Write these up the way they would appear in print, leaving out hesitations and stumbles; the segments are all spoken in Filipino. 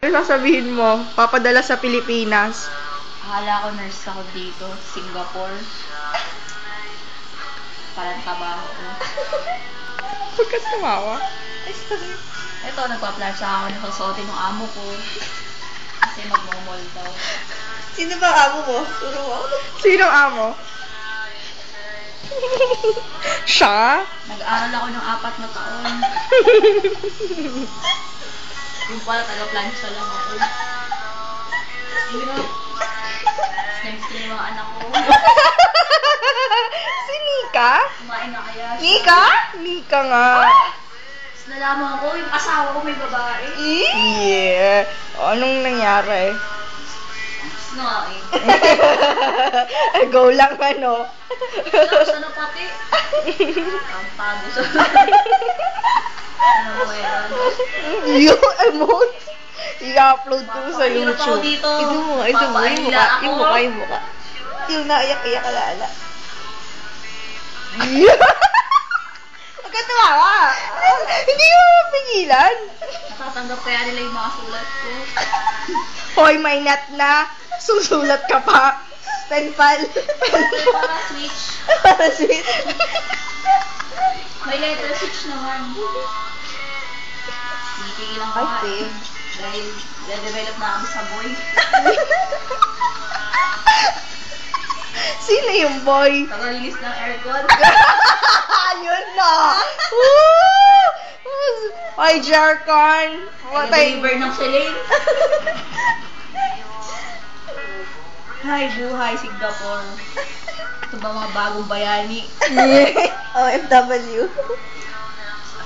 Ano sasabihin mo? Papadala sa Pilipinas. Akala ko nurse ako dito, Singapore. Parang trabaho ko. Huwag ka tumawa. Ito, nagpa-plan sa ako na susuotin ng amo ko. Kasi magmumol daw. Sino ba amo mo? Turo mo. Sinong amo? Siya? Nag-aaral ako ng 4 na taon. Yung pala, taga-plancha lang ako. Hirap. Next year yung mga anak ko. Si Nika? Kumain na kaya siya. Nika? Nika nga. Tapos nalaman ko, yung asawa ko may babae. Yeah. O, anong nangyari? Tapos nga Go lang ano. Tapos ano pati? Ang tago sa ano mo yan? Yung emote. I-upload ko sa Papahirap ako YouTube. dito. Ito mo, yung Papaila mukha, ako. yung mukha. Yung naiyak-iyak ka lala. Huwag ka tumawa. Hindi mo mapigilan. Natatanggap kaya nila yung mga sulat ko. Hoy, may nat na. Susulat ka pa. Penpal. Para switch. Para sweet. May letter switch naman. Titigil lang Ay, kumain. babe. Dahil na-develop na kami sa boy. Sino yung boy? Taga-release ng aircon. Yun na. Woo! Ay, Jarcon. Taga-deliver ng Celine. Hi, buhay, Singapore. Ito ba mga bagong bayani? OFW.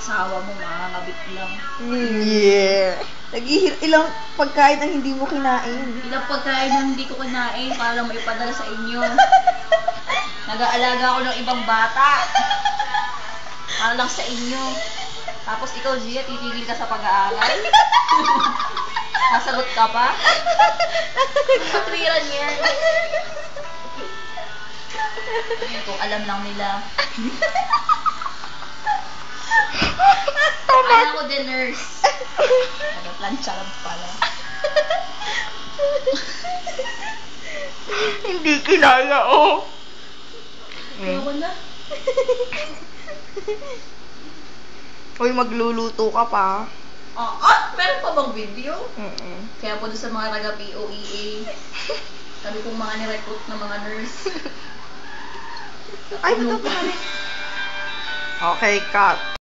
Asawa mo, makakabit lang. Yeah. Ilang pagkain ang hindi mo kinain. Ilang pagkain na hindi ko kinain para lang maipadala sa inyo. Nag-aalaga ako ng ibang bata. Para lang sa inyo. Tapos ikaw, Zia, titigil ka sa pag-aaral? Masagot ka pa? Katwiran yan. Kung alam lang nila. Akala ko din nurse. Nag-plancha lang pala. Hindi kinaya, oh. Ayoko na. Hoy, magluluto ka pa. Meron pa bang video? Mm-mm. Kaya po doon sa mga taga-POEA, sabi kong mga nirecruit na mga nurse. Ay, ito pa. Okay, cut.